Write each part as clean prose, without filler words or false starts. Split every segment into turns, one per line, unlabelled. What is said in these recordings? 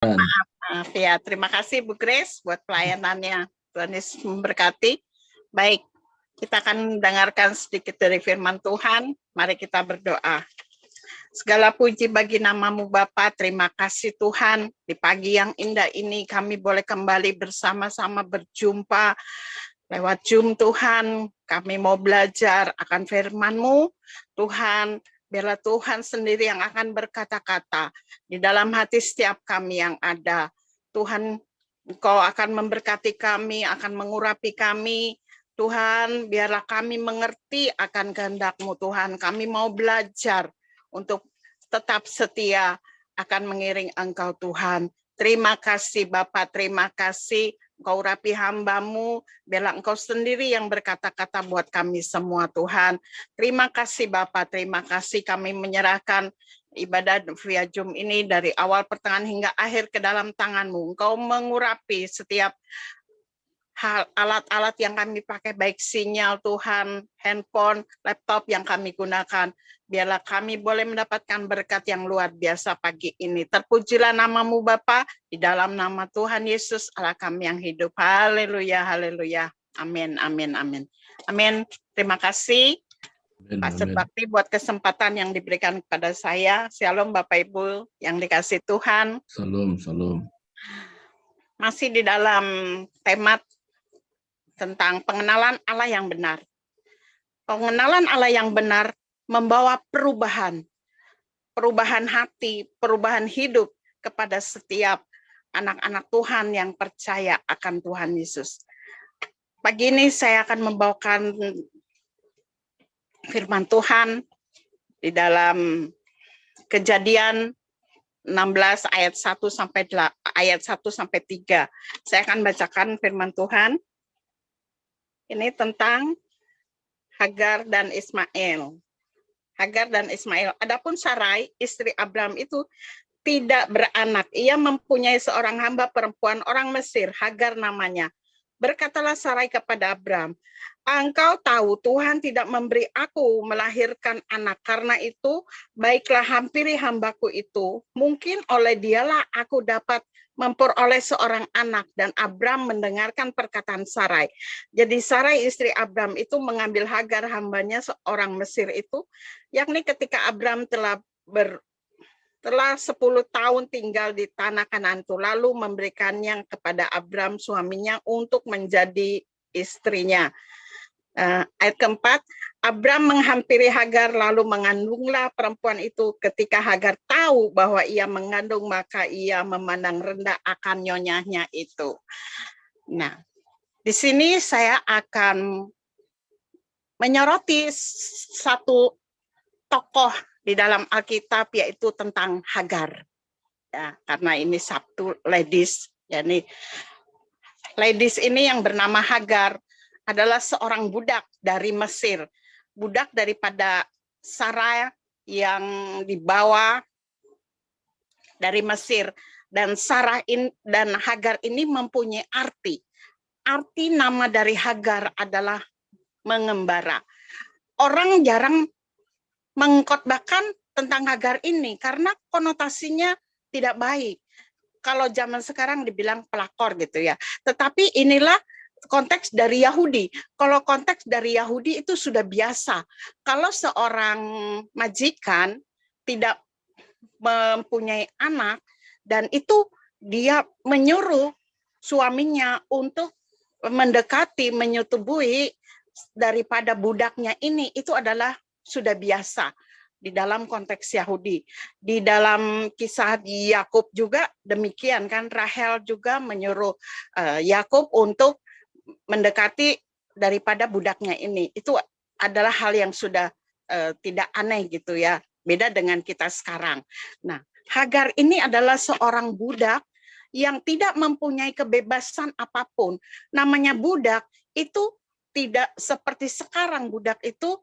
Dan
Maaf ya, terima kasih Bu Grace buat pelayanannya. Tuhan Yesus memberkati. Baik, kita akan mendengarkan sedikit dari firman Tuhan. Mari kita berdoa. Segala puji bagi namamu Bapa, terima kasih Tuhan. Di pagi yang indah ini kami boleh kembali bersama-sama berjumpa lewat Zoom Tuhan. Kami mau belajar akan firman-Mu. Tuhan, biarlah Tuhan sendiri yang akan berkata-kata di dalam hati setiap kami yang ada. Tuhan, Engkau akan memberkati kami, akan mengurapi kami. Tuhan, biarlah kami mengerti akan kehendak-Mu Tuhan. Kami mau belajar untuk tetap setia akan mengiring Engkau Tuhan. Terima kasih Bapak, terima kasih. Engkau urapi hamba-Mu, biarlah Engkau sendiri yang berkata-kata buat kami semua Tuhan. Terima kasih Bapak, terima kasih kami menyerahkan ibadah via Zoom ini dari awal pertengahan hingga akhir ke dalam tangan-Mu. Engkau mengurapi setiap alat-alat yang kami pakai, baik sinyal Tuhan, handphone, laptop yang kami gunakan. Biarlah kami boleh mendapatkan berkat yang luar biasa pagi ini. Terpujilah namamu Bapa, di dalam nama Tuhan Yesus Allah kami yang hidup. Haleluya, haleluya. Amin, amin, amin. Amin. Terima kasih Pak Serbakti buat kesempatan yang diberikan kepada saya. Shalom Bapak Ibu yang dikasih Tuhan.
Shalom, shalom.
Masih di dalam tema tentang pengenalan Allah yang benar. Pengenalan Allah yang benar membawa perubahan hati, perubahan hidup kepada setiap anak-anak Tuhan yang percaya akan Tuhan Yesus. Pagi ini saya akan membawakan firman Tuhan di dalam Kejadian 16 ayat 1 sampai 3. Saya akan bacakan firman Tuhan. Ini tentang Hagar dan Ismail. Hagar dan Ismail. Adapun Sarai, istri Abraham itu tidak beranak. Ia mempunyai seorang hamba perempuan orang Mesir, Hagar namanya. Berkatalah Sarai kepada Abraham, engkau tahu Tuhan tidak memberi aku melahirkan anak. Karena itu, baiklah hampiri hambaku itu. Mungkin oleh dialah aku dapat memperoleh seorang anak. Dan Abraham mendengarkan perkataan Sarai. Jadi Sarai istri Abraham itu mengambil Hagar hambanya seorang Mesir itu, yakni ketika Abraham telah 10 tahun tinggal di tanah Kanaan itu, lalu memberikannya kepada Abraham suaminya untuk menjadi istrinya. Ayat keempat, Abraham menghampiri Hagar lalu mengandunglah perempuan itu. Ketika Hagar tahu bahwa ia mengandung, maka ia memandang rendah akan nyonyanya itu. Nah, di sini saya akan menyoroti satu tokoh di dalam Alkitab, yaitu tentang Hagar. Ya, karena ini Sabtu Ladies, yakni Ladies ini yang bernama Hagar adalah seorang budak dari Mesir, budak daripada Sarai yang dibawa dari Mesir. Dan dan Hagar ini mempunyai arti. Arti nama dari Hagar adalah mengembara. Orang jarang mengkhotbahkan tentang Hagar ini karena konotasinya tidak baik. Kalau zaman sekarang dibilang pelakor gitu ya. Tetapi inilah konteks dari Yahudi. Kalau konteks dari Yahudi itu sudah biasa. Kalau seorang majikan tidak mempunyai anak dan itu dia menyuruh suaminya untuk mendekati, menyetubui daripada budaknya ini, itu adalah sudah biasa di dalam konteks Yahudi. Di dalam kisah di Yakub juga demikian kan, Rahel juga menyuruh Yakub untuk mendekati daripada budaknya ini. Itu adalah hal yang sudah tidak aneh gitu ya, beda dengan kita sekarang. Nah, Hagar ini adalah seorang budak yang tidak mempunyai kebebasan apapun. Namanya budak itu tidak seperti sekarang. Budak itu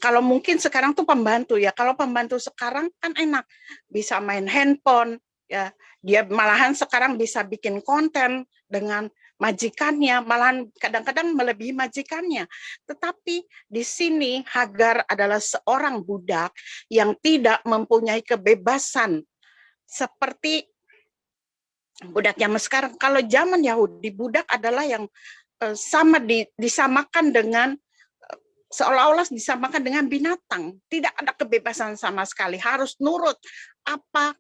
kalau mungkin sekarang tuh pembantu ya. Kalau pembantu sekarang kan enak, bisa main handphone ya. Dia malahan sekarang bisa bikin konten dengan majikannya, malahan kadang-kadang melebihi majikannya. Tetapi di sini Hagar adalah seorang budak yang tidak mempunyai kebebasan seperti budak zaman sekarang. Kalau zaman Yahudi, budak adalah yang disamakan dengan seolah-olah disamakan dengan binatang. Tidak ada kebebasan sama sekali, harus nurut apa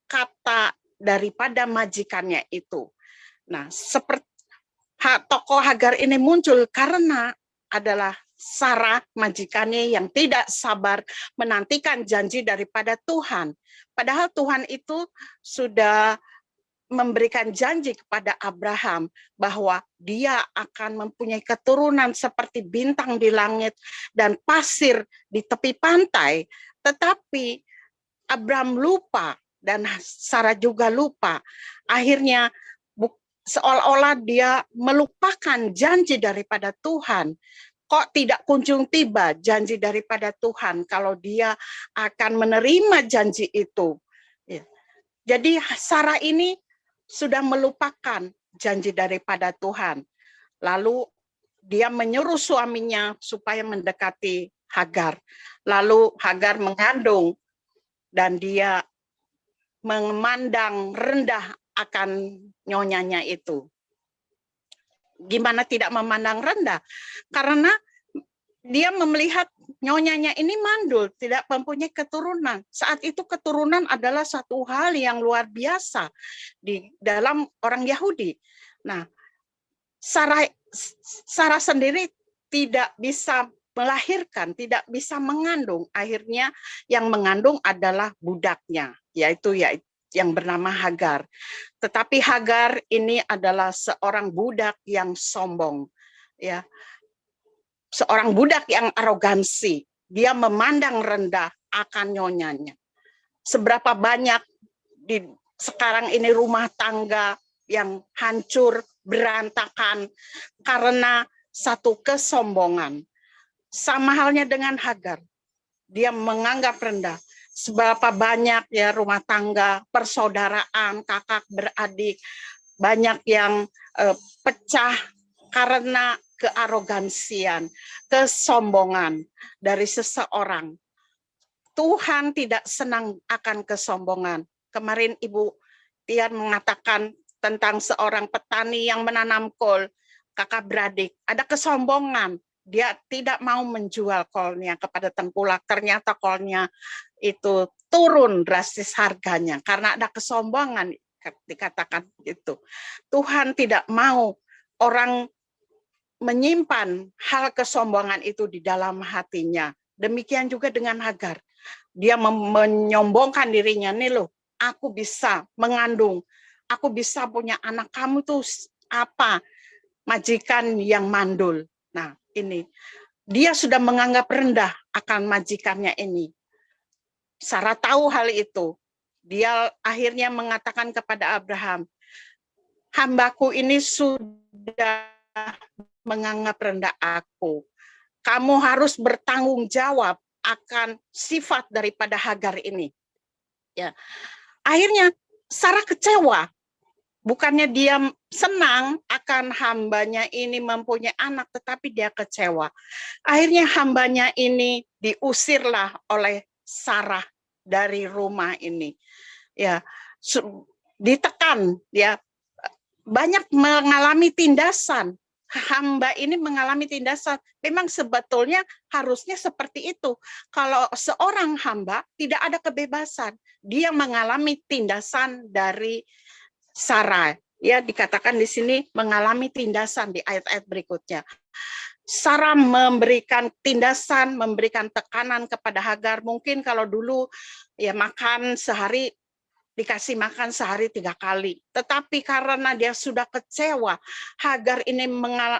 kata daripada majikannya itu. Nah, seperti tokoh Hagar ini muncul karena adalah Sarah majikannya yang tidak sabar menantikan janji daripada Tuhan. Padahal Tuhan itu sudah memberikan janji kepada Abraham bahwa dia akan mempunyai keturunan seperti bintang di langit dan pasir di tepi pantai. Tetapi Abraham lupa dan Sarah juga lupa. Akhirnya seolah-olah dia melupakan janji daripada Tuhan. Kok tidak kunjung tiba janji daripada Tuhan kalau dia akan menerima janji itu. Jadi Sarah ini sudah melupakan janji daripada Tuhan. Lalu dia menyuruh suaminya supaya mendekati Hagar. Lalu Hagar mengandung dan dia memandang rendah akan nyonyanya itu. Gimana tidak memandang rendah? Karena dia melihat nyonyanya ini mandul, tidak mempunyai keturunan. Saat itu keturunan adalah satu hal yang luar biasa di dalam orang Yahudi. Nah, Sarah sendiri tidak bisa melahirkan, tidak bisa mengandung. Akhirnya yang mengandung adalah budaknya, yaitu yang bernama Hagar. Tetapi Hagar ini adalah seorang budak yang sombong, ya. Seorang budak yang arogansi, dia memandang rendah akan nyonyanya. Seberapa banyak sekarang ini rumah tangga yang hancur, berantakan karena satu kesombongan. Sama halnya dengan Hagar, dia menganggap rendah. Seberapa banyak ya rumah tangga, persaudaraan, kakak beradik, banyak yang pecah karena kearogansian, kesombongan dari seseorang. Tuhan tidak senang akan kesombongan. Kemarin Ibu Tian mengatakan tentang seorang petani yang menanam kol, kakak beradik, ada kesombongan. Dia tidak mau menjual kolnya kepada tengkulak. Ternyata kolnya itu turun drastis harganya karena ada kesombongan, dikatakan itu. Tuhan tidak mau orang menyimpan hal kesombongan itu di dalam hatinya. Demikian juga dengan Hagar. Dia menyombongkan dirinya, nih loh, aku bisa mengandung, aku bisa punya anak, kamu tuh apa? Majikan yang mandul. Nah, ini. Dia sudah menganggap rendah akan majikannya ini. Sarah tahu hal itu. Dia akhirnya mengatakan kepada Abraham, hambaku ini sudah menganggap rendah aku. Kamu harus bertanggung jawab akan sifat daripada Hagar ini. Ya. Akhirnya Sarah kecewa. Bukannya dia senang akan hambanya ini mempunyai anak, tetapi dia kecewa. Akhirnya hambanya ini diusirlah oleh Sarah dari rumah ini. Ya, ditekan, ya, banyak mengalami tindasan. Hamba ini mengalami tindasan. Memang sebetulnya harusnya seperti itu. Kalau seorang hamba tidak ada kebebasan, dia mengalami tindasan dari Sarah. Ya, dikatakan di sini mengalami tindasan di ayat-ayat berikutnya. Sarah memberikan tindasan, memberikan tekanan kepada Hagar. Mungkin kalau dulu ya makan sehari, dikasih makan sehari 3 kali. Tetapi karena dia sudah kecewa, Hagar ini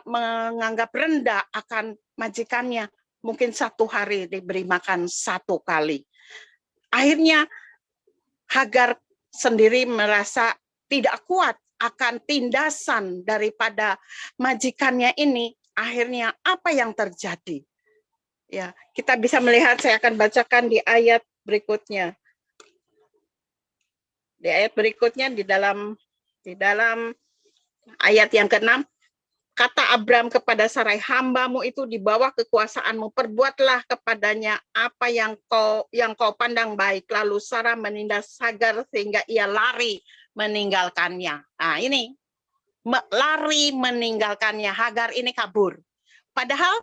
menganggap rendah akan majikannya. Mungkin 1 hari diberi makan 1 kali. Akhirnya Hagar sendiri merasa tidak kuat akan tindasan daripada majikannya ini. Akhirnya apa yang terjadi? Ya, kita bisa melihat, saya akan bacakan di ayat berikutnya. Di ayat berikutnya di dalam ayat yang ke-6, kata Abram kepada Sarai, hambamu itu di bawah kekuasaanmu, perbuatlah kepadanya apa yang kau pandang baik. Lalu Sarah menindas Hagar sehingga ia lari meninggalkannya. Nah, ini lari meninggalkannya. Hagar ini kabur. Padahal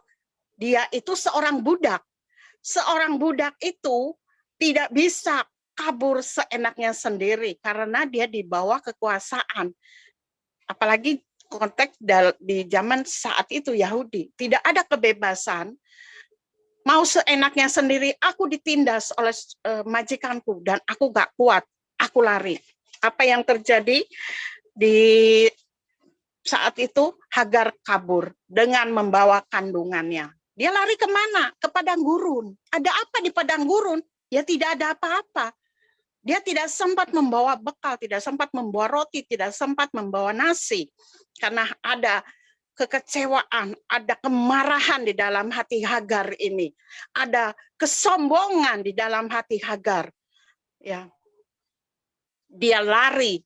dia itu seorang budak. Seorang budak itu tidak bisa kabur seenaknya sendiri karena dia di bawah kekuasaan. Apalagi konteks di zaman saat itu Yahudi. Tidak ada kebebasan. Mau seenaknya sendiri, aku ditindas oleh majikanku dan aku gak kuat. Aku lari. Apa yang terjadi di saat itu? Hagar kabur dengan membawa kandungannya. Dia lari kemana? Ke padang gurun. Ada apa di padang gurun? Ya tidak ada apa-apa. Dia tidak sempat membawa bekal, tidak sempat membawa roti, tidak sempat membawa nasi. Karena ada kekecewaan, ada kemarahan di dalam hati Hagar ini. Ada kesombongan di dalam hati Hagar. Ya. Dia lari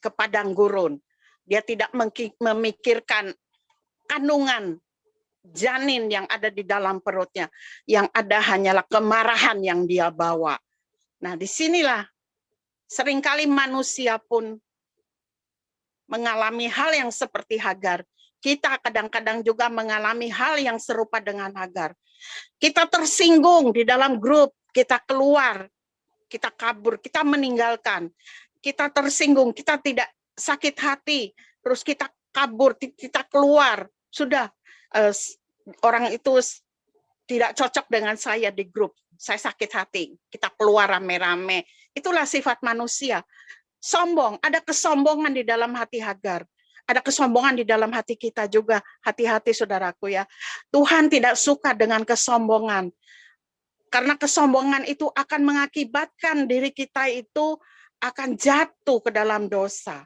ke padang gurun. Dia tidak memikirkan kandungan janin yang ada di dalam perutnya. Yang ada hanyalah kemarahan yang dia bawa. Nah, disinilah seringkali manusia pun mengalami hal yang seperti Hagar. Kita kadang-kadang juga mengalami hal yang serupa dengan Hagar. Kita tersinggung di dalam grup, kita keluar, kita kabur, kita meninggalkan. Kita tersinggung, kita tidak sakit hati, terus kita kabur, kita keluar. Sudah, orang itu tidak cocok dengan saya di grup. Saya sakit hati, kita keluar rame-rame. Itulah sifat manusia. Sombong, ada kesombongan di dalam hati Hagar. Ada kesombongan di dalam hati kita juga. Hati-hati saudaraku ya. Tuhan tidak suka dengan kesombongan. Karena kesombongan itu akan mengakibatkan diri kita itu akan jatuh ke dalam dosa.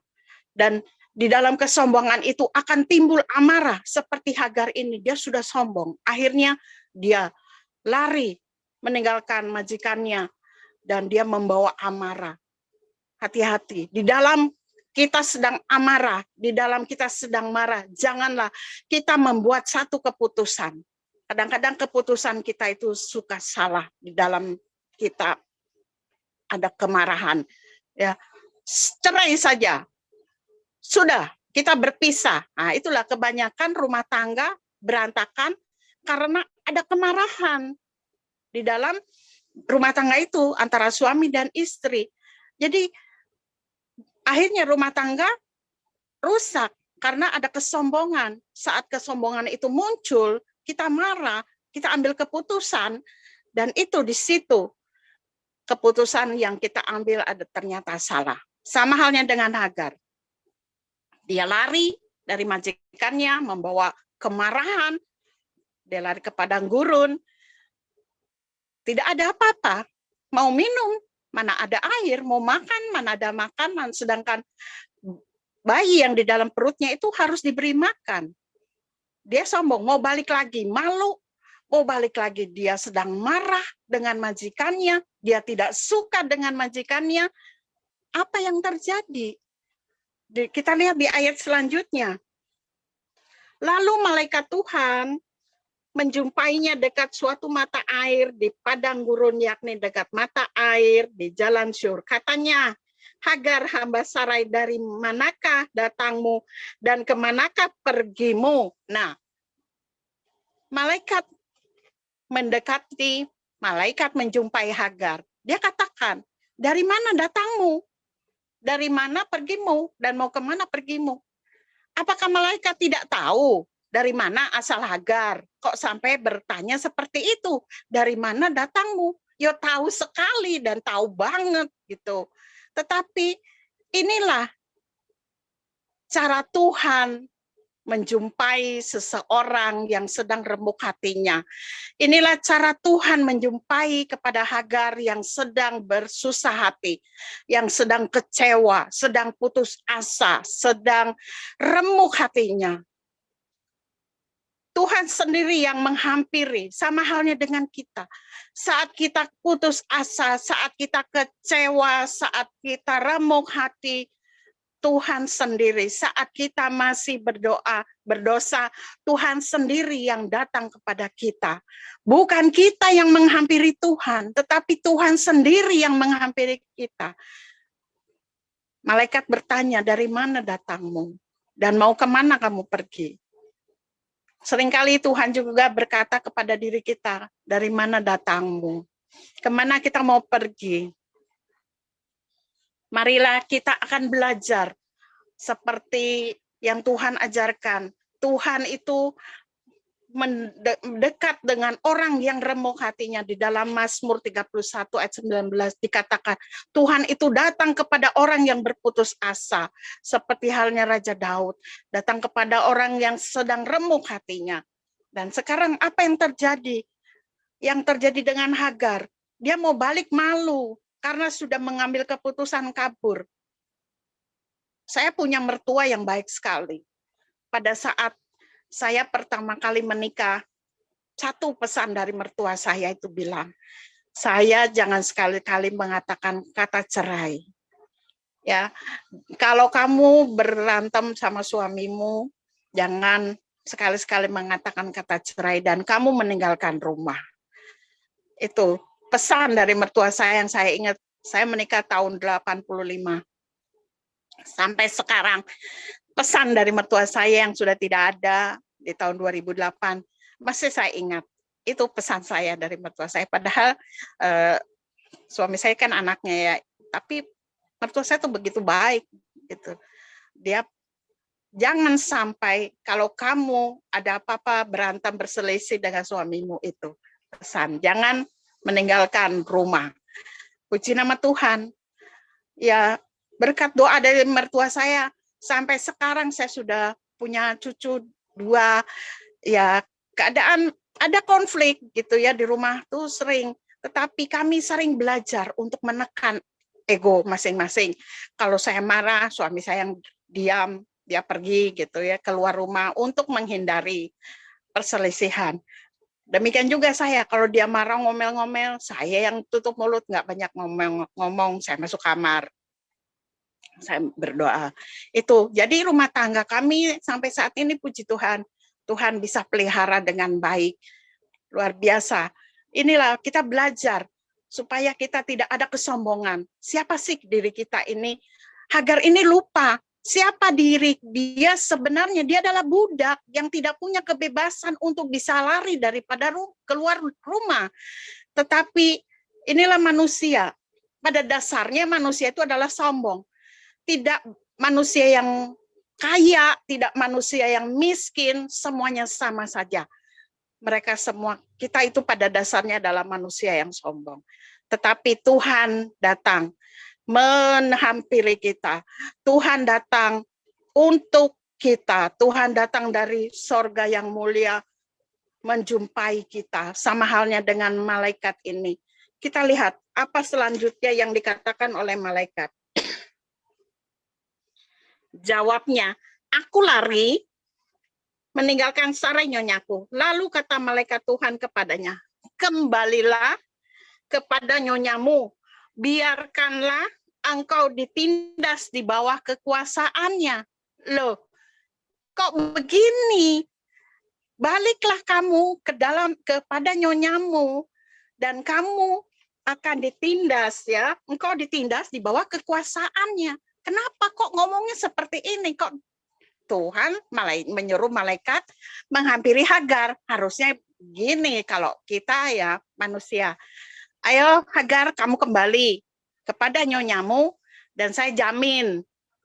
Dan di dalam kesombongan itu akan timbul amarah. Seperti Hagar ini, dia sudah sombong. Akhirnya dia lari meninggalkan majikannya dan dia membawa amarah. Hati-hati, di dalam kita sedang amarah, di dalam kita sedang marah, janganlah kita membuat satu keputusan. Kadang-kadang keputusan kita itu suka salah di dalam kita ada kemarahan. Ya, cerai saja. Sudah, kita berpisah. Nah, itulah kebanyakan rumah tangga berantakan karena ada kemarahan di dalam rumah tangga itu antara suami dan istri. Jadi akhirnya rumah tangga rusak karena ada kesombongan. Saat kesombongan itu muncul, kita marah, kita ambil keputusan, dan itu di situ keputusan yang kita ambil ada ternyata salah. Sama halnya dengan Hagar. Dia lari dari majikannya, membawa kemarahan, dia lari ke padang gurun, tidak ada apa-apa, mau minum, mana ada air, mau makan, mana ada makanan, sedangkan bayi yang di dalam perutnya itu harus diberi makan. Dia sombong, mau balik lagi, malu, mau balik lagi, dia sedang marah dengan majikannya, dia tidak suka dengan majikannya. Apa yang terjadi? Kita lihat di ayat selanjutnya. Lalu malaikat Tuhan menjumpainya dekat suatu mata air di padang gurun, yakni dekat mata air di jalan Syur. Katanya, Hagar hamba Sarai, dari manakah datangmu dan kemanakah pergimu? Nah, malaikat mendekati, malaikat menjumpai Hagar. Dia katakan, dari mana datangmu? Dari mana pergimu? Dan mau kemana pergimu? Apakah malaikat tidak tahu dari mana asal Hagar? Kok sampai bertanya seperti itu? Dari mana datangmu? Ya tahu sekali dan tahu banget gitu. Tetapi inilah cara Tuhan menjumpai seseorang yang sedang remuk hatinya. Inilah cara Tuhan menjumpai kepada Hagar yang sedang bersusah hati, yang sedang kecewa, sedang putus asa, sedang remuk hatinya. Tuhan sendiri yang menghampiri, sama halnya dengan kita. Saat kita putus asa, saat kita kecewa, saat kita remuk hati, Tuhan sendiri. Saat kita masih berdosa, Tuhan sendiri yang datang kepada kita. Bukan kita yang menghampiri Tuhan, tetapi Tuhan sendiri yang menghampiri kita. Malaikat bertanya, dari mana datangmu? Dan mau kemana kamu pergi? Seringkali Tuhan juga berkata kepada diri kita, dari mana datangmu? Kemana kita mau pergi? Marilah kita akan belajar seperti yang Tuhan ajarkan. Tuhan itu mendekat dengan orang yang remuk hatinya. Di dalam Mazmur 31 ayat 19 dikatakan, Tuhan itu datang kepada orang yang berputus asa, seperti halnya Raja Daud, datang kepada orang yang sedang remuk hatinya. Dan sekarang apa yang terjadi? Yang terjadi dengan Hagar, dia mau balik malu karena sudah mengambil keputusan kabur. Saya punya mertua yang baik sekali. Pada saat saya pertama kali menikah, satu pesan dari mertua saya itu bilang, saya jangan sekali-kali mengatakan kata cerai. Ya, kalau kamu berantem sama suamimu, jangan sekali-sekali mengatakan kata cerai dan kamu meninggalkan rumah. Itu pesan dari mertua saya yang saya ingat. Saya menikah tahun 85. Sampai sekarang pesan dari mertua saya yang sudah tidak ada di tahun 2008 masih saya ingat. Itu pesan saya dari mertua saya. Padahal suami saya kan anaknya ya, tapi mertua saya tuh begitu baik gitu. Dia jangan sampai kalau kamu ada apa-apa berantem berselisih dengan suamimu, itu pesan. Jangan meninggalkan rumah. Puji nama Tuhan. Ya, berkat doa dari mertua saya sampai sekarang saya sudah punya cucu 2. Ya, keadaan ada konflik gitu ya di rumah tuh sering, tetapi kami sering belajar untuk menekan ego masing-masing. Kalau saya marah, suami saya yang diam, dia pergi gitu ya keluar rumah untuk menghindari perselisihan. Demikian juga saya, kalau dia marah ngomel-ngomel, saya yang tutup mulut, nggak banyak ngomong, saya masuk kamar. Saya berdoa. Itu, jadi rumah tangga kami sampai saat ini puji Tuhan, Tuhan bisa pelihara dengan baik. Luar biasa. Inilah kita belajar supaya kita tidak ada kesombongan. Siapa sih diri kita ini? Hagar ini lupa siapa diri dia sebenarnya. Dia adalah budak yang tidak punya kebebasan untuk bisa lari daripada keluar rumah. Tetapi inilah manusia. Pada dasarnya manusia itu adalah sombong. Tidak manusia yang kaya, tidak manusia yang miskin, semuanya sama saja. Mereka semua, kita itu pada dasarnya adalah manusia yang sombong. Tetapi Tuhan datang menghampiri kita. Tuhan datang untuk kita. Tuhan datang dari sorga yang mulia menjumpai kita. Sama halnya dengan malaikat ini. Kita lihat apa selanjutnya yang dikatakan oleh malaikat. Jawabnya, aku lari meninggalkan sarai nyonyaku. Lalu kata malaikat Tuhan kepadanya, kembalilah kepada nyonyamu, biarkanlah engkau ditindas di bawah kekuasaannya. Loh, kok begini? Baliklah kamu kepada nyonyamu dan kamu akan ditindas ya. Engkau ditindas di bawah kekuasaannya. Kenapa kok ngomongnya seperti ini? Kok Tuhan menyuruh malaikat menghampiri Hagar? Harusnya gini kalau kita ya manusia. Ayo Hagar, kamu kembali kepada nyonyamu dan saya jamin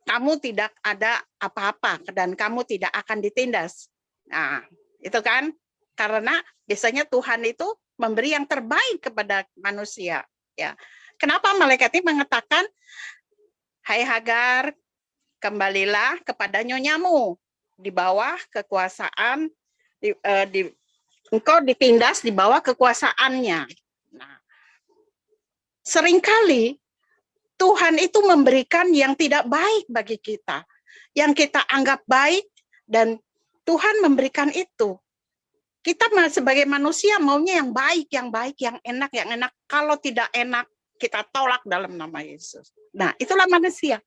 kamu tidak ada apa-apa dan kamu tidak akan ditindas. Nah, itu kan karena biasanya Tuhan itu memberi yang terbaik kepada manusia. Ya, kenapa malaikat ini mengatakan, Hai Hagar, kembalilah kepada nyonyamu di bawah kekuasaan, engkau ditindas di bawah kekuasaannya. Nah, seringkali Tuhan itu memberikan yang tidak baik bagi kita, yang kita anggap baik dan Tuhan memberikan itu. Kita sebagai manusia maunya yang baik, yang baik, yang enak, yang enak. Kalau tidak enak, kita tolak dalam nama Yesus. Nah, itulah manusia.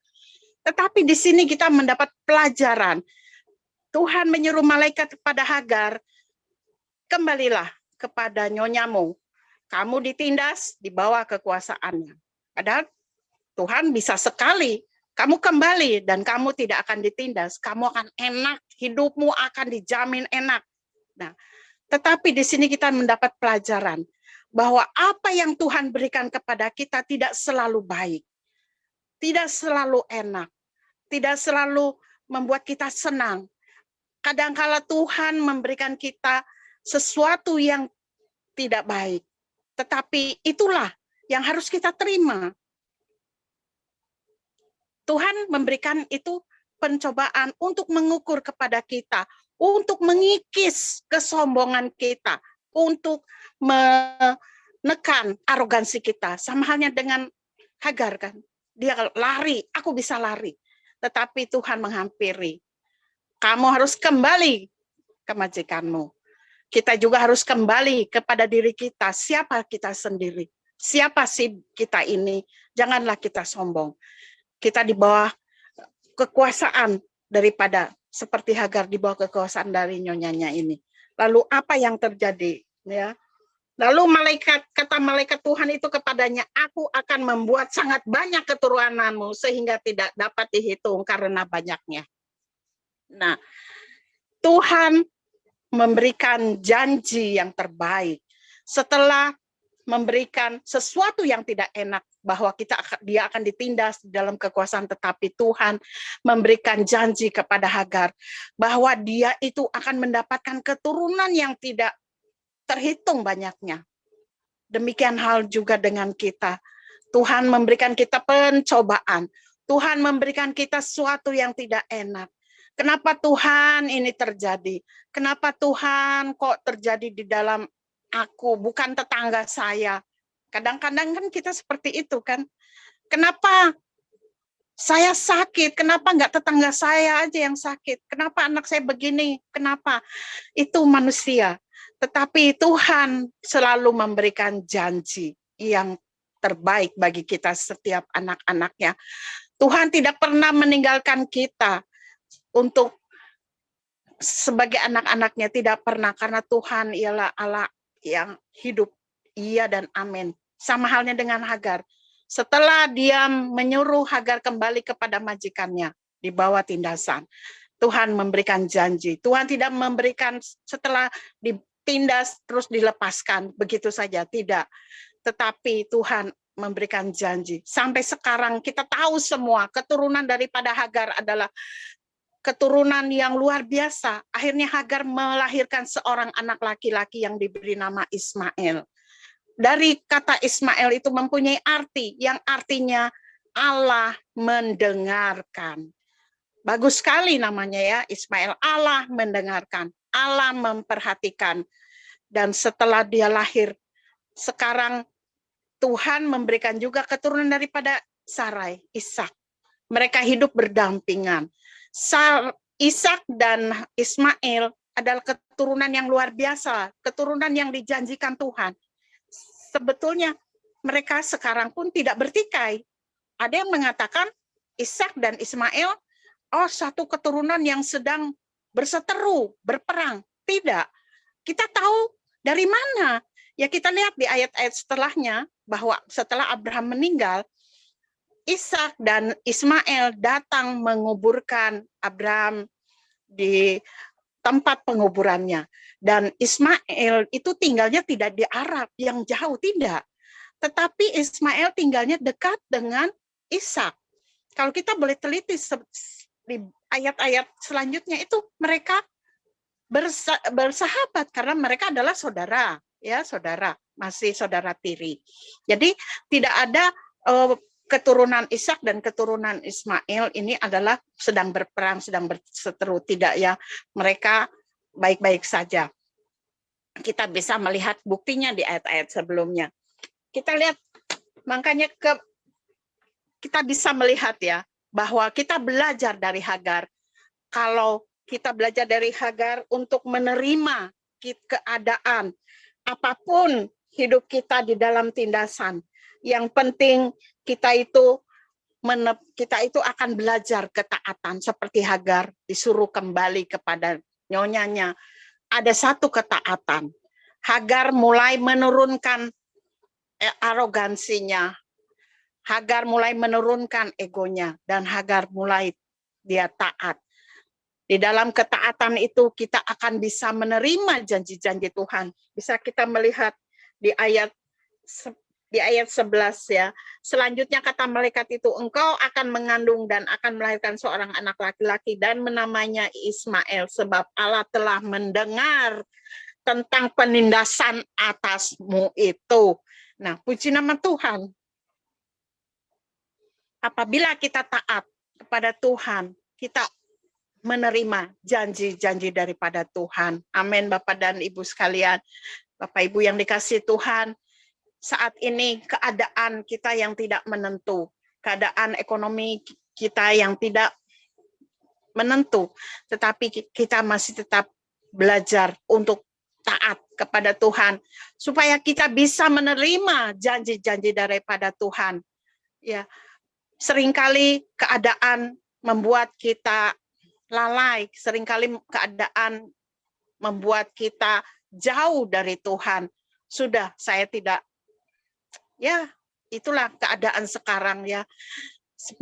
Tetapi di sini kita mendapat pelajaran. Tuhan menyuruh malaikat kepada Hagar, kembalilah kepada nyonyamu. Kamu ditindas di bawah kekuasaannya. Padahal Tuhan bisa sekali Kamu kembali dan kamu tidak akan ditindas. Kamu akan enak, hidupmu akan dijamin enak. Nah, tetapi di sini kita mendapat pelajaran bahwa apa yang Tuhan berikan kepada kita tidak selalu baik. Tidak selalu enak. Tidak selalu membuat kita senang. Kadangkala Tuhan memberikan kita sesuatu yang tidak baik. Tetapi itulah yang harus kita terima. Tuhan memberikan itu pencobaan untuk mengukur kepada kita, untuk mengikis kesombongan kita, untuk menekan arogansi kita. Sama halnya dengan Hagar kan. Dia lari, aku bisa lari. Tetapi Tuhan menghampiri. Kamu harus kembali ke majikanmu. Kita juga harus kembali kepada diri kita. Siapa kita sendiri? Siapa sih kita ini? Janganlah kita sombong. Kita di bawah kekuasaan daripada seperti Hagar di bawah kekuasaan dari nyonyanya ini. Lalu apa yang terjadi? Ya. Lalu kata malaikat Tuhan itu kepadanya, aku akan membuat sangat banyak keturunanmu sehingga tidak dapat dihitung karena banyaknya. Nah, Tuhan memberikan janji yang terbaik setelah memberikan sesuatu yang tidak enak bahwa dia akan ditindas dalam kekuasaan, tetapi Tuhan memberikan janji kepada Hagar bahwa dia itu akan mendapatkan keturunan yang tidak terhitung banyaknya. Demikian hal juga dengan kita. Tuhan memberikan kita pencobaan. Tuhan memberikan kita sesuatu yang tidak enak. Kenapa Tuhan ini terjadi? Kenapa Tuhan kok terjadi di dalam aku, bukan tetangga saya? Kadang-kadang kan kita seperti itu kan. Kenapa saya sakit? Kenapa enggak tetangga saya aja yang sakit? Kenapa anak saya begini? Kenapa? Itu manusia. Tetapi Tuhan selalu memberikan janji yang terbaik bagi kita setiap anak-anaknya. Tuhan tidak pernah meninggalkan kita untuk sebagai anak-anaknya, tidak pernah, karena Tuhan ialah Allah yang hidup, iya dan amin. Sama halnya dengan Hagar. Setelah dia menyuruh Hagar kembali kepada majikannya di bawah tindasan, Tuhan memberikan janji. Tuhan tidak memberikan setelah ditindas terus dilepaskan begitu saja, tidak. Tetapi Tuhan memberikan janji. Sampai sekarang kita tahu semua keturunan daripada Hagar adalah keturunan yang luar biasa. Akhirnya Hagar melahirkan seorang anak laki-laki yang diberi nama Ismail. Dari kata Ismail itu mempunyai arti yang artinya Allah mendengarkan. Bagus sekali namanya ya, Ismail. Allah mendengarkan, Allah memperhatikan. Dan setelah dia lahir, sekarang Tuhan memberikan juga keturunan daripada Sarai, Ishak. Mereka hidup berdampingan. Ishak dan Ismail adalah keturunan yang luar biasa, keturunan yang dijanjikan Tuhan. Sebetulnya mereka sekarang pun tidak bertikai. Ada yang mengatakan Ishak dan Ismail, satu keturunan yang sedang berseteru, berperang. Tidak. Kita tahu dari mana? Ya kita lihat di ayat-ayat setelahnya, bahwa setelah Abraham meninggal, Ishak dan Ismail datang menguburkan Abraham di tempat penguburannya. Dan Ismail itu tinggalnya tidak di Arab yang jauh, tidak. Tetapi Ismail tinggalnya dekat dengan Ishak. Kalau kita boleh teliti di ayat-ayat selanjutnya itu, mereka bersahabat karena mereka adalah saudara, ya saudara, masih saudara tiri. Jadi tidak ada keturunan Ishak dan keturunan Ismail ini adalah sedang berperang, sedang berseteru, tidak ya. Mereka baik-baik saja. Kita bisa melihat buktinya di ayat-ayat sebelumnya. Kita lihat, makanya kita bisa melihat ya, bahwa kita belajar dari Hagar. Kalau kita belajar dari Hagar untuk menerima keadaan, apapun hidup kita di dalam tindasan, yang penting kita itu akan belajar ketaatan seperti Hagar disuruh kembali kepada nyonyanya. Ada satu ketaatan. Hagar mulai menurunkan arogansinya. Hagar mulai menurunkan egonya dan Hagar mulai dia taat. Di dalam ketaatan itu kita akan bisa menerima janji-janji Tuhan. Bisa kita melihat di ayat 11 ya. Selanjutnya kata malaikat itu, engkau akan mengandung dan akan melahirkan seorang anak laki-laki dan menamanya Ismail, sebab Allah telah mendengar tentang penindasan atasmu itu. Nah, puji nama Tuhan. Apabila kita taat kepada Tuhan, kita menerima janji-janji daripada Tuhan. Amin, Bapak dan Ibu sekalian. Bapak Ibu yang dikasihi Tuhan, saat ini keadaan kita yang tidak menentu, keadaan ekonomi kita yang tidak menentu, tetapi kita masih tetap belajar untuk taat kepada Tuhan, supaya kita bisa menerima janji-janji daripada Tuhan. Ya, seringkali keadaan membuat kita lalai, seringkali keadaan membuat kita jauh dari Tuhan. Sudah, saya tidak, ya itulah keadaan sekarang ya,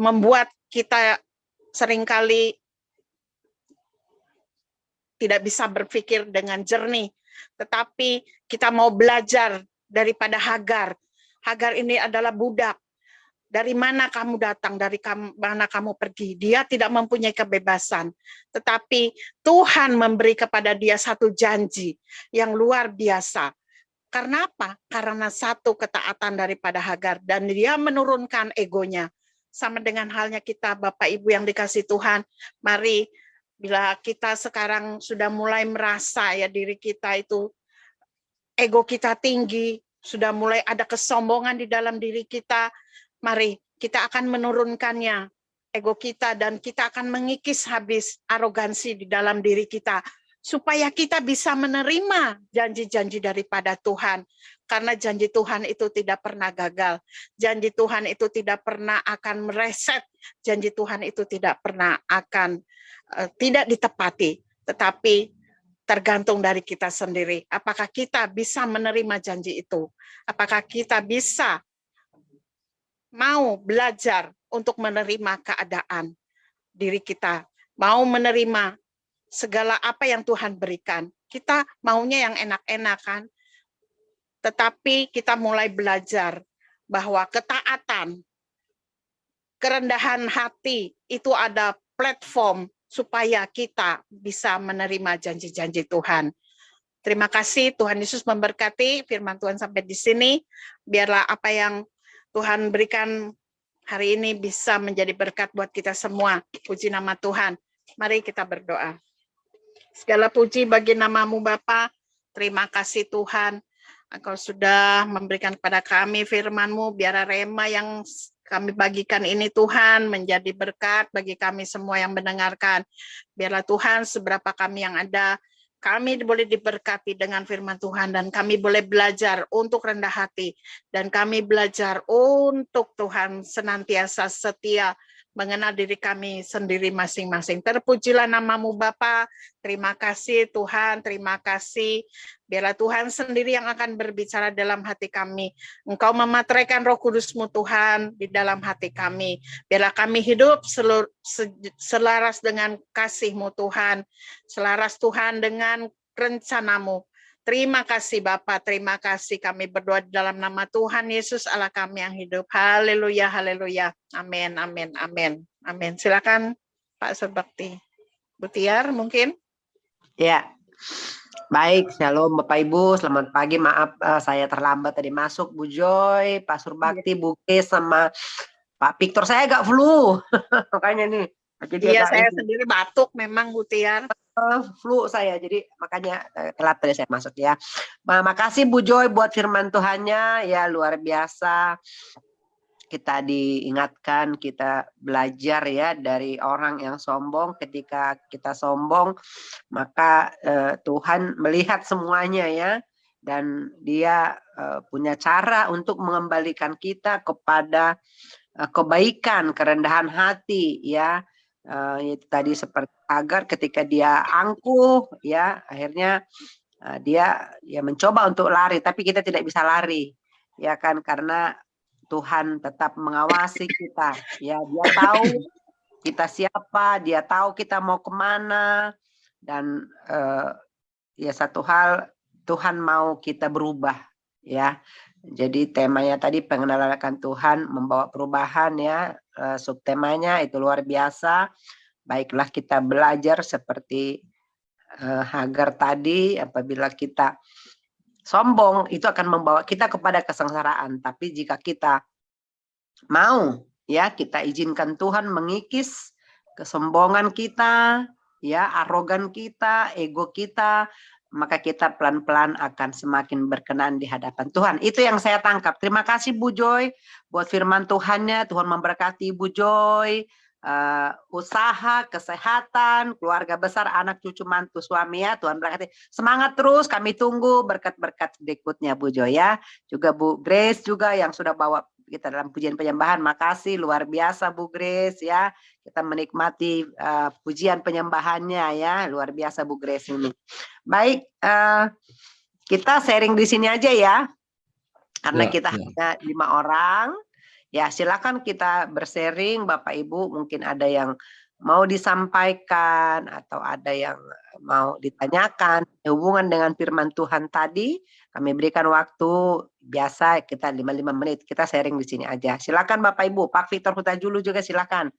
membuat kita seringkali tidak bisa berpikir dengan jernih. Tetapi kita mau belajar daripada Hagar. Hagar ini adalah budak. Dari mana kamu datang, dari mana kamu pergi. Dia tidak mempunyai kebebasan. Tetapi Tuhan memberi kepada dia satu janji yang luar biasa. Karena apa? Karena satu ketaatan daripada Hagar. Dan dia menurunkan egonya. Sama dengan halnya kita, Bapak Ibu yang dikasih Tuhan. Mari, bila kita sekarang sudah mulai merasa ya diri kita itu, ego kita tinggi, sudah mulai ada kesombongan di dalam diri kita, mari kita akan menurunkannya, ego kita, dan kita akan mengikis habis arogansi di dalam diri kita, supaya kita bisa menerima janji-janji daripada Tuhan. Karena janji Tuhan itu tidak pernah gagal. Janji Tuhan itu tidak pernah akan mereset. Janji Tuhan itu tidak pernah akan tidak ditepati. Tetapi tergantung dari kita sendiri. Apakah kita bisa menerima janji itu? Apakah kita bisa mau belajar untuk menerima keadaan diri kita, mau menerima segala apa yang Tuhan berikan. Kita maunya yang enak-enak kan, tetapi kita mulai belajar bahwa ketaatan, kerendahan hati itu ada platform supaya kita bisa menerima janji-janji Tuhan. Terima kasih, Tuhan Yesus memberkati. Firman Tuhan sampai di sini. Biarlah apa yang Tuhan berikan hari ini bisa menjadi berkat buat kita semua. Puji nama Tuhan. Mari kita berdoa. Segala puji bagi namamu Bapa. Terima kasih Tuhan. Engkau sudah memberikan kepada kami firman-Mu. Biar rema yang kami bagikan ini Tuhan menjadi berkat bagi kami semua yang mendengarkan. Biarlah Tuhan seberapa kami yang ada, kami boleh diberkati dengan firman Tuhan, dan kami boleh belajar untuk rendah hati, dan kami belajar untuk Tuhan senantiasa setia mengenal diri kami sendiri masing-masing. Terpujilah namamu Bapa. Terima kasih Tuhan, terima kasih. Biarlah Tuhan sendiri yang akan berbicara dalam hati kami. Engkau memateraikan Roh Kudus-Mu Tuhan di dalam hati kami. Biarlah kami hidup selaras dengan kasih-Mu Tuhan, selaras Tuhan dengan rencana-Mu. Terima kasih Bapak, terima kasih. Kami berdoa di dalam nama Tuhan Yesus Allah kami yang hidup. Haleluya, haleluya. Amin, amin, amin. Amin. Silakan Pak Surbakti. Bu Tiar mungkin?
Ya. Baik, shalom Bapak Ibu, selamat pagi. Maaf saya terlambat tadi masuk. Bu Joy, Pak Surbakti, Bu Kes, sama Pak Victor. Saya agak flu, makanya nih. Jadi
iya, saya sendiri batuk memang Bu Tiar.
Flu saya, jadi makanya telat tadi saya masuk ya. Makasih Bu Joy buat firman Tuhannya, ya luar biasa. Kita diingatkan, kita belajar ya dari orang yang sombong. Ketika kita sombong, maka Tuhan melihat semuanya ya, dan Dia punya cara untuk mengembalikan kita kepada kebaikan, kerendahan hati ya. Itu tadi seperti Hagar ketika dia angkuh ya, akhirnya dia ya mencoba untuk lari, tapi kita tidak bisa lari ya kan, karena Tuhan tetap mengawasi kita. Ya, Dia tahu kita siapa, Dia tahu kita mau kemana, dan ya satu hal, Tuhan mau kita berubah, ya. Jadi temanya tadi pengenalan akan Tuhan membawa perubahan, ya. Subtemanya itu luar biasa. Baiklah kita belajar seperti Hagar tadi, apabila kita sombong itu akan membawa kita kepada kesengsaraan. Tapi jika kita mau, ya, kita izinkan Tuhan mengikis kesombongan kita, ya, arogan kita, ego kita, maka kita pelan-pelan akan semakin berkenan di hadapan Tuhan. Itu yang saya tangkap. Terima kasih Bu Joy buat firman Tuhannya. Tuhan memberkati Bu Joy, usaha, kesehatan, keluarga besar, anak, cucu, mantu, suami, ya. Tuhan berkati. Semangat terus, kami tunggu berkat-berkat berikutnya Bu Joy, ya. Juga Bu Grace juga yang sudah bawa kita dalam pujian penyembahan. Makasih, luar biasa Bu Grace, ya. Kita menikmati pujian penyembahannya, ya. Luar biasa Bu Grace ini. Baik, kita sharing di sini aja, ya. Karena kita hanya 5 orang. Ya, silakan kita bersharing, Bapak Ibu. Mungkin ada yang mau disampaikan atau ada yang mau ditanyakan hubungan dengan firman Tuhan tadi. Kami berikan waktu biasa kita 5 menit. Kita sharing di sini aja. Silakan Bapak Ibu. Pak Victor Hutajulu juga silakan.